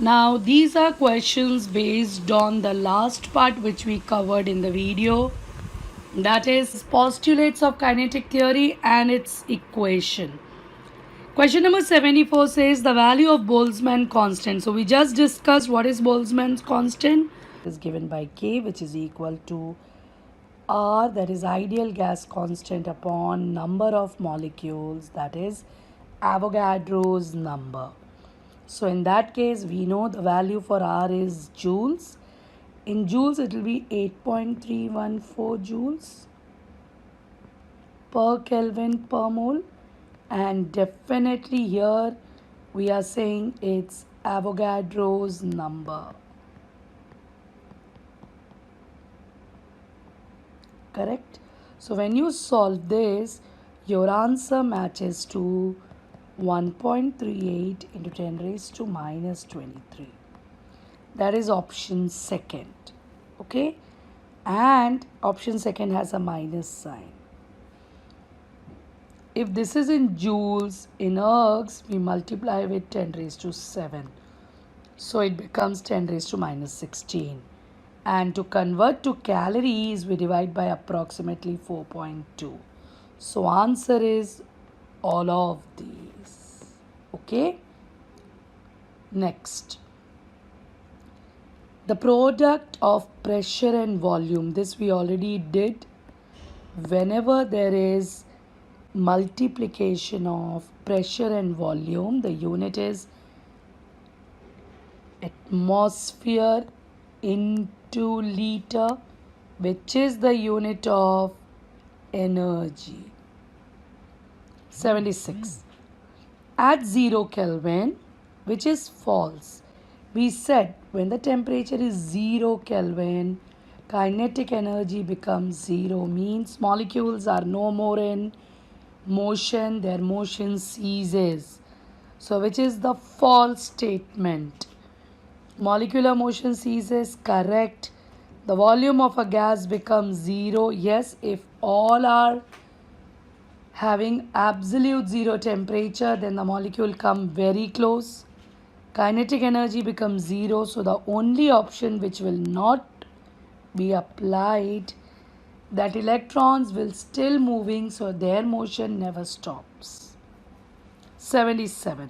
Now these are questions based on the last part which we covered in the video, that is postulates of kinetic theory and its equation. Question number 74 says the value of Boltzmann constant. So we just discussed what is Boltzmann's constant. It is given by K, which is equal to R, that is ideal gas constant, upon number of molecules, that is Avogadro's number. So in that case, we know the value for R is joules. In joules, it will be 8.314 joules per Kelvin per mole. And definitely here we are saying it's Avogadro's number. Correct? So when you solve this, your answer matches to 1.38 into 10 raised to minus 23. That is option second. Okay? And option second has a minus sign. If this is in joules, in ergs, we multiply with 10 raised to 7. So it becomes 10 raised to minus 16. And to convert to calories, we divide by approximately 4.2. So answer is all of these. Okay? Next. The product of pressure and volume. This we already did. Whenever there is multiplication of pressure and volume, the unit is atmosphere into liter, which is the unit of energy. 76. At 0 Kelvin, which is false, we said when the temperature is 0 Kelvin, kinetic energy becomes 0, means molecules are no more in motion, their motion ceases. So which is the false statement? Molecular motion ceases, correct. The volume of a gas becomes 0, yes, if all are having absolute 0 temperature, then the molecule come very close. Kinetic energy becomes 0, so the only option which will not be applied, that electrons will still moving, so their motion never stops. 77.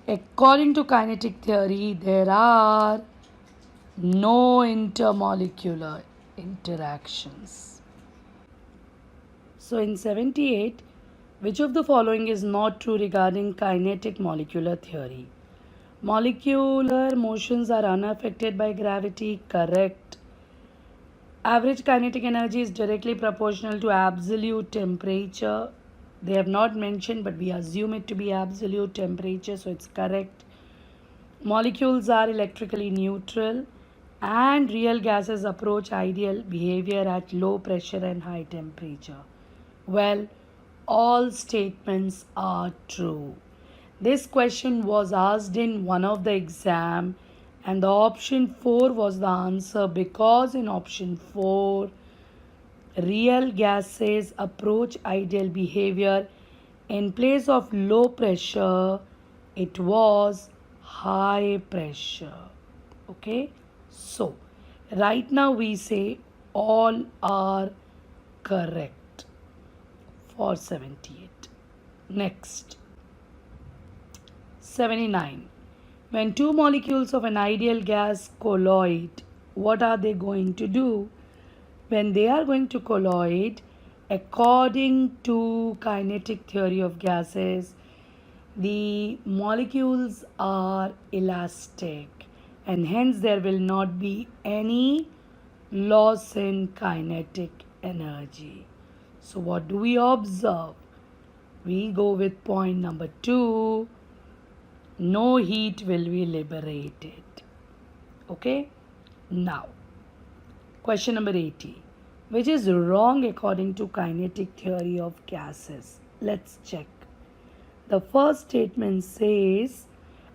According to kinetic theory, there are no intermolecular interactions. So in 78, which of the following is not true regarding kinetic molecular theory? Molecular motions are unaffected by gravity, correct. Average kinetic energy is directly proportional to absolute temperature. They have not mentioned, but we assume it to be absolute temperature, so it's correct. Molecules are electrically neutral, and real gases approach ideal behavior at low pressure and high temperature. Well, all statements are true. This question was asked in one of the exam, and the option 4 was the answer, because in option 4 real gases approach ideal behavior. In place of low pressure, it was high pressure. Okay, so right now we say all are correct for 78. Next, 79. When two molecules of an ideal gas colloid, what are they going to do? When they are going to colloid, according to kinetic theory of gases, the molecules are elastic, and hence there will not be any loss in kinetic energy. So what do we observe? We go with point number 2. No heat will be liberated. Okay? Now, question number 80. Which is wrong according to kinetic theory of gases? Let's check. The first statement says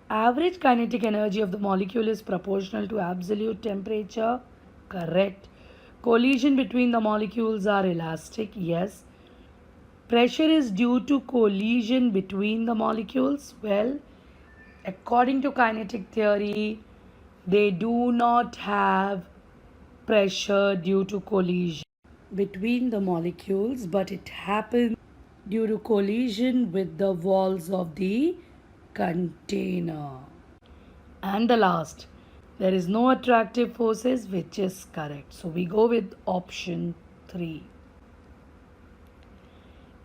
average kinetic energy of the molecule is proportional to absolute temperature. Correct. Collision between the molecules are elastic. Yes. Pressure is due to collision between the molecules. Well, According to kinetic theory, they do not have pressure due to collision between the molecules, but it happens due to collision with the walls of the container. And the last, there is no attractive forces, which is correct. So we go with option 3.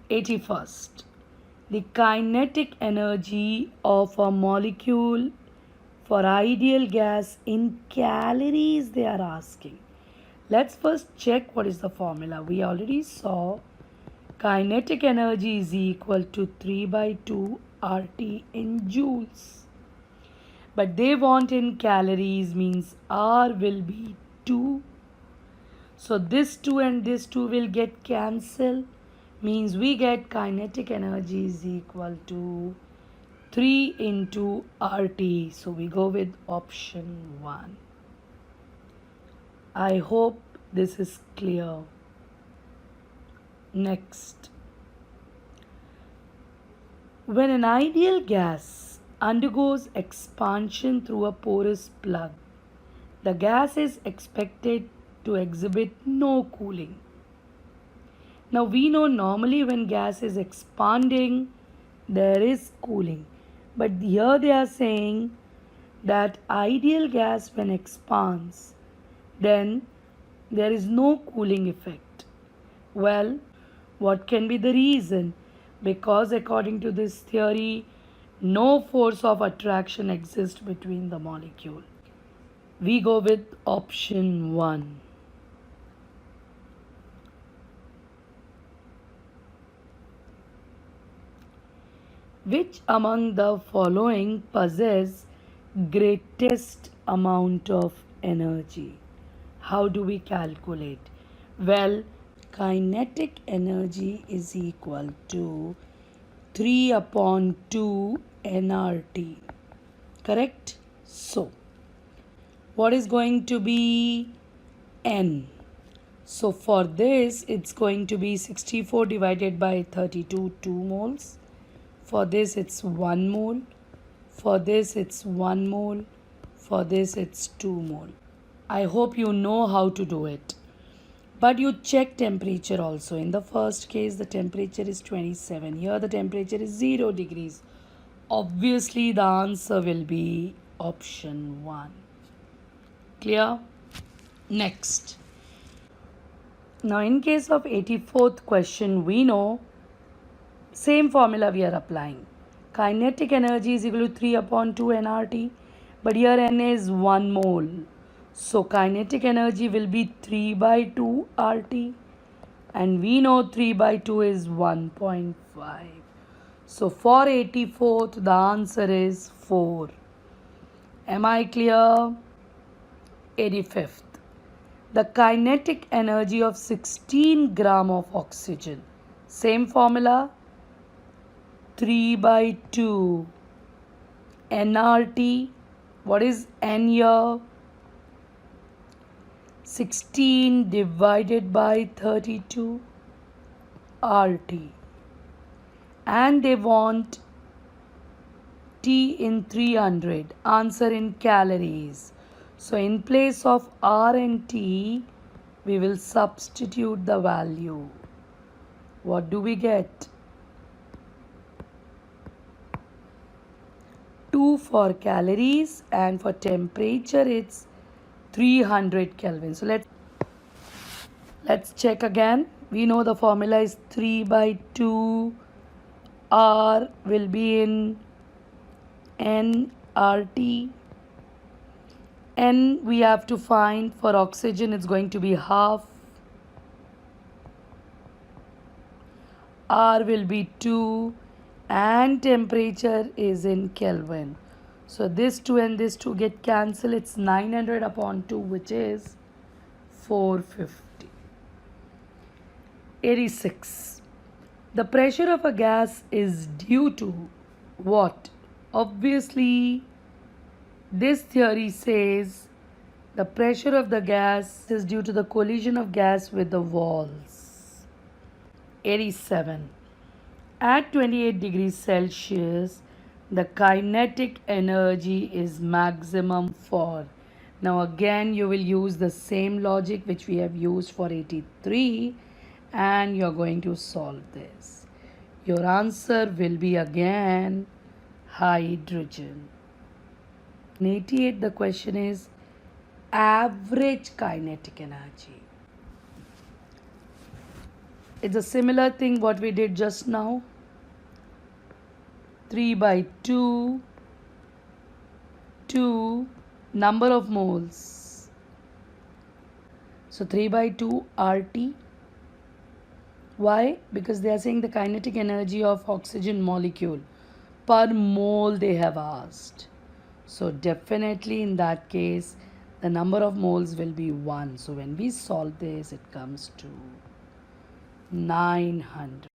81st. The kinetic energy of a molecule for ideal gas in calories they are asking. Let's first check what is the formula. We already saw kinetic energy is equal to 3 by 2 RT in joules. But they want in calories means R will be 2. So this 2 and this 2 will get cancelled. Means we get kinetic energy is equal to 3 into RT. So we go with option 1. I hope this is clear. Next. When an ideal gas undergoes expansion through a porous plug, the gas is expected to exhibit no cooling. Now we know normally when gas is expanding, there is cooling. But here they are saying that ideal gas when expands, then there is no cooling effect. Well, what can be the reason? Because according to this theory, no force of attraction exists between the molecule. We go with option 1. Which among the following possess greatest amount of energy? How do we calculate? Well, kinetic energy is equal to 3 upon 2 nRT. Correct? So, what is going to be N? So, for this, it's going to be 64 divided by 32, 2 moles. For this, it's 1 mole. For this, it's 1 mole. For this, it's 2 mole. I hope you know how to do it. But you check temperature also. In the first case, the temperature is 27. Here, the temperature is 0 degrees. Obviously, the answer will be option 1. Clear? Next. Now, in case of 84th question, we know same formula we are applying. Kinetic energy is equal to 3 upon 2 nRT. But here N is 1 mole. So kinetic energy will be 3 by 2 RT. And we know 3 by 2 is 1.5. So for 84th, the answer is 4. Am I clear? 85th. The kinetic energy of 16 gram of oxygen. Same formula. 3 by 2 nRT. What is N here? 16 divided by 32 RT. And they want T in 300. Answer in calories. So in place of R and T, we will substitute the value. What do we get? 2 for calories, and for temperature it's 300 Kelvin. So let's check again. We know the formula is 3 by 2. R will be in nRT. N we have to find for oxygen, it's going to be half. R will be 2. And temperature is in Kelvin. So this 2 and this 2 get cancelled. It's 900 upon 2, which is 450. 86. The pressure of a gas is due to what? Obviously, this theory says the pressure of the gas is due to the collision of gas with the walls. 87. At 28 degrees Celsius, The kinetic energy is maximum for. Now again you will use the same logic which we have used for 83 and you're going to solve this. Your answer will be again hydrogen. In 88 the question is average kinetic energy. It's a similar thing what we did just now. 3 by 2 to number of moles. So 3 by 2 RT. Why? Because they are saying the kinetic energy of oxygen molecule per mole they have asked. So definitely in that case the number of moles will be 1. So when we solve this it comes to 900.